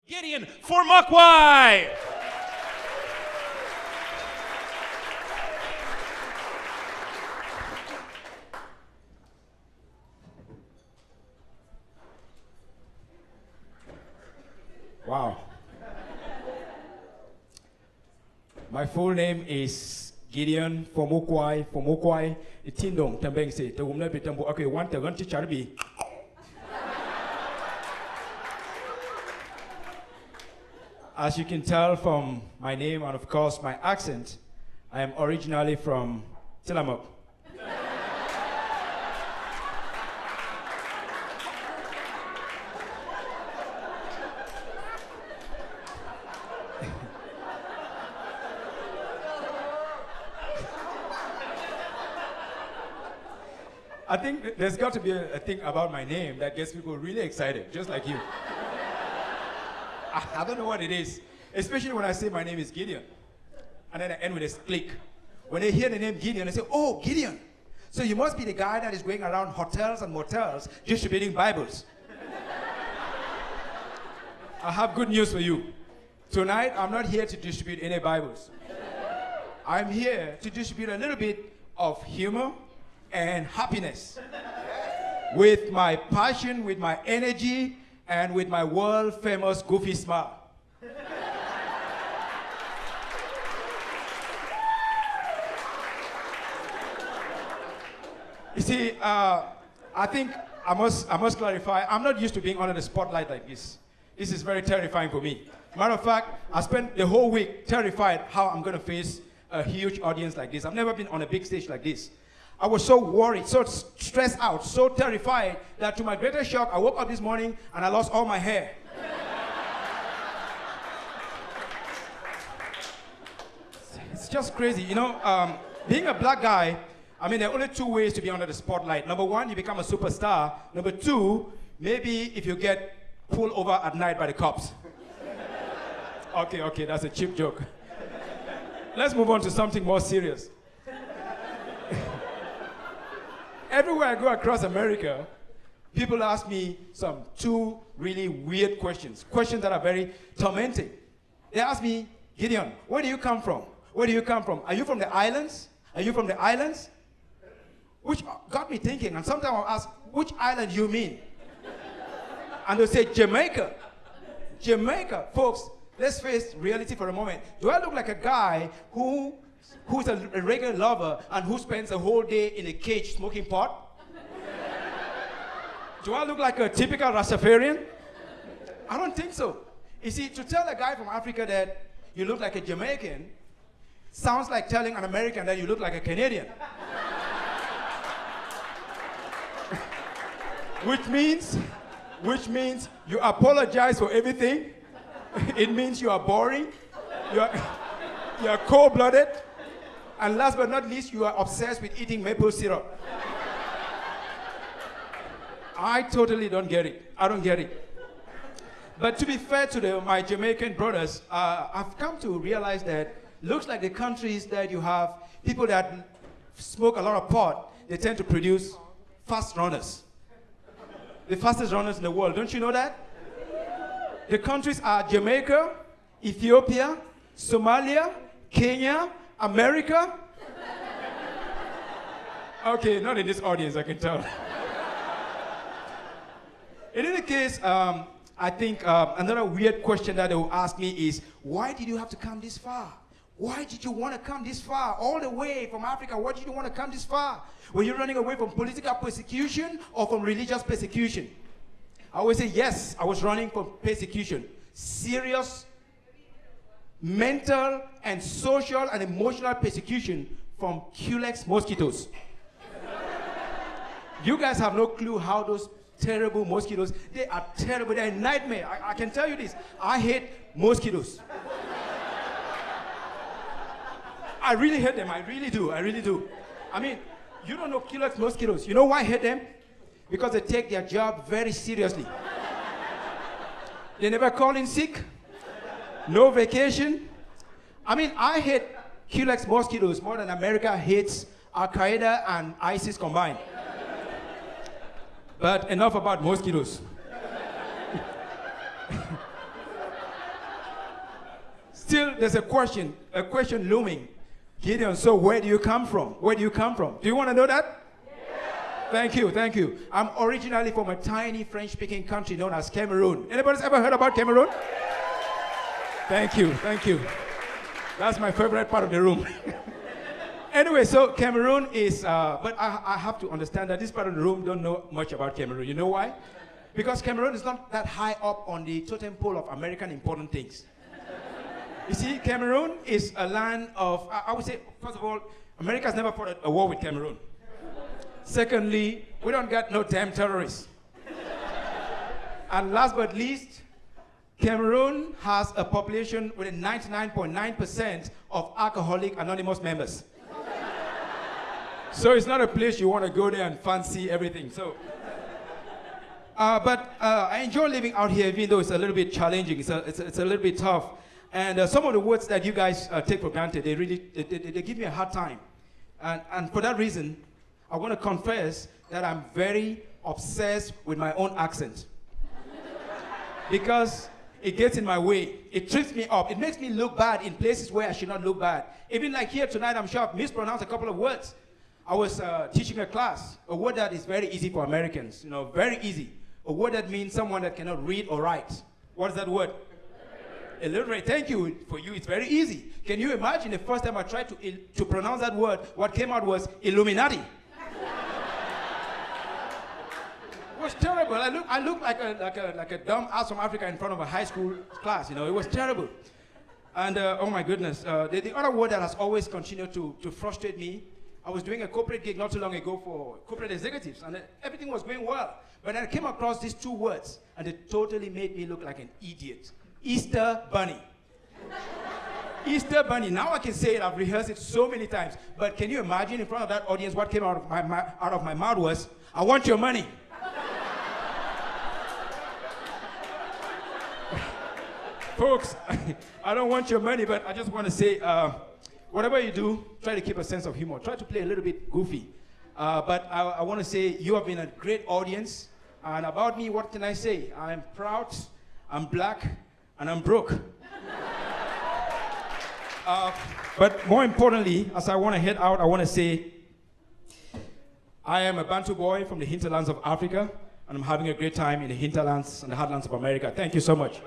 Gideon for Makwai. Wow. My full name is Gideon Fomukwai. Fomukwai. Itindong tambeng se. The woman be tambo. Okay, one to run to Charbi. As you can tell from my name and of course my accent, I am originally from Tillamook. I think there's got to be a thing about my name that gets people really excited, just like you. I don't know what it is, especially when I say my name is Gideon, and then I end with a click. When they hear the name Gideon, they say, oh, Gideon. So you must be the guy that is going around hotels and motels distributing Bibles. I have good news for you. Tonight, I'm not here to distribute any Bibles. I'm here to distribute a little bit of humor and happiness. With my passion, with my energy, and with my world-famous goofy smile. You see, I think I must clarify, I'm not used to being under the spotlight like this. This is very terrifying for me. Matter of fact, I spent the whole week terrified how I'm going to face a huge audience like this. I've never been on a big stage like this. I was so worried, so stressed out, so terrified that to my greatest shock, I woke up this morning and I lost all my hair. It's just crazy. You know, being a black guy, I mean, there are only two ways to be under the spotlight. Number one, you become a superstar. Number two, maybe if you get pulled over at night by the cops. Okay, that's a cheap joke. Let's move on to something more serious. Everywhere I go across America, people ask me two really weird questions that are very tormenting. They ask me, Gideon, where do you come from? Where do you come from? Are you from the islands? Are you from the islands? Which got me thinking, and sometimes I'll ask, which island you mean? And they'll say, Jamaica. Jamaica. Folks, let's face reality for a moment. Do I look like a guy who's a regular lover and who spends a whole day in a cage smoking pot? Do I look like a typical Rastafarian? I don't think so. You see, to tell a guy from Africa that you look like a Jamaican sounds like telling an American that you look like a Canadian. Which means you apologize for everything. It means you are boring. You are cold-blooded. And last but not least, you are obsessed with eating maple syrup. I totally don't get it. I don't get it. But to be fair to my Jamaican brothers, I've come to realize that looks like the countries that you have people that smoke a lot of pot, they tend to produce fast runners. The fastest runners in the world. Don't you know that? The countries are Jamaica, Ethiopia, Somalia, Kenya, America? Okay, not in this audience, I can tell. In any case, I think another weird question that they will ask me is, why did you have to come this far? Why did you want to come this far? All the way from Africa, why did you want to come this far? Were you running away from political persecution or from religious persecution? I always say, yes, I was running from persecution. Serious mental and social and emotional persecution from Culex mosquitoes. You guys have no clue how those terrible mosquitoes, they are terrible, they're a nightmare. I can tell you this, I hate mosquitoes. I really hate them, I really do. I mean, you don't know Culex mosquitoes. You know why I hate them? Because they take their job very seriously. They never call in sick. No vacation. I mean, I hate Culex mosquitoes more than America hates Al-Qaeda and ISIS combined. But enough about mosquitoes. still there's a question looming. Gideon, so where do you come from? Where do you come from? Do you want to know that? Thank you, thank you. I'm originally from a tiny French-speaking country known as Cameroon. Anybody's ever heard about Cameroon? Thank you, thank you. That's my favorite part of the room. Anyway, so Cameroon is, but I have to understand that this part of the room don't know much about Cameroon. You know why? Because Cameroon is not that high up on the totem pole of American important things. You see, Cameroon is a land of, I would say, first of all, America's never fought a war with Cameroon. Secondly, we don't got no damn terrorists. And last but least, Cameroon has a population with a 99.9% of alcoholic anonymous members. So it's not a place you want to go there and fancy everything. So, but I enjoy living out here, even though it's a little bit challenging. It's a little bit tough. And some of the words that you guys take for granted, they give me a hard time. And for that reason, I want to confess that I'm very obsessed with my own accent. Because it gets in my way. It trips me up. It makes me look bad in places where I should not look bad. Even like here tonight, I'm sure I've mispronounced a couple of words. I was teaching a class, a word that is very easy for Americans, you know, very easy. A word that means someone that cannot read or write. What is that word? Illiterate. Thank you. For you, it's very easy. Can you imagine the first time I tried to pronounce that word, what came out was Illuminati. It was terrible. I looked like a dumb ass from Africa in front of a high school class. You know, it was terrible. And oh my goodness, the other word that has always continued to frustrate me. I was doing a corporate gig not too long ago for corporate executives, and everything was going well. But I came across these two words, and it totally made me look like an idiot. Easter bunny. Easter bunny. Now I can say it. I've rehearsed it so many times. But can you imagine in front of that audience what came out of my mouth was, "I want your money." Folks, I don't want your money, but I just want to say, whatever you do, try to keep a sense of humor. Try to play a little bit goofy. But I want to say you have been a great audience. And about me, what can I say? I'm proud, I'm black, and I'm broke. But more importantly, as I want to head out, I want to say I am a Bantu boy from the hinterlands of Africa, and I'm having a great time in the hinterlands and the heartlands of America. Thank you so much.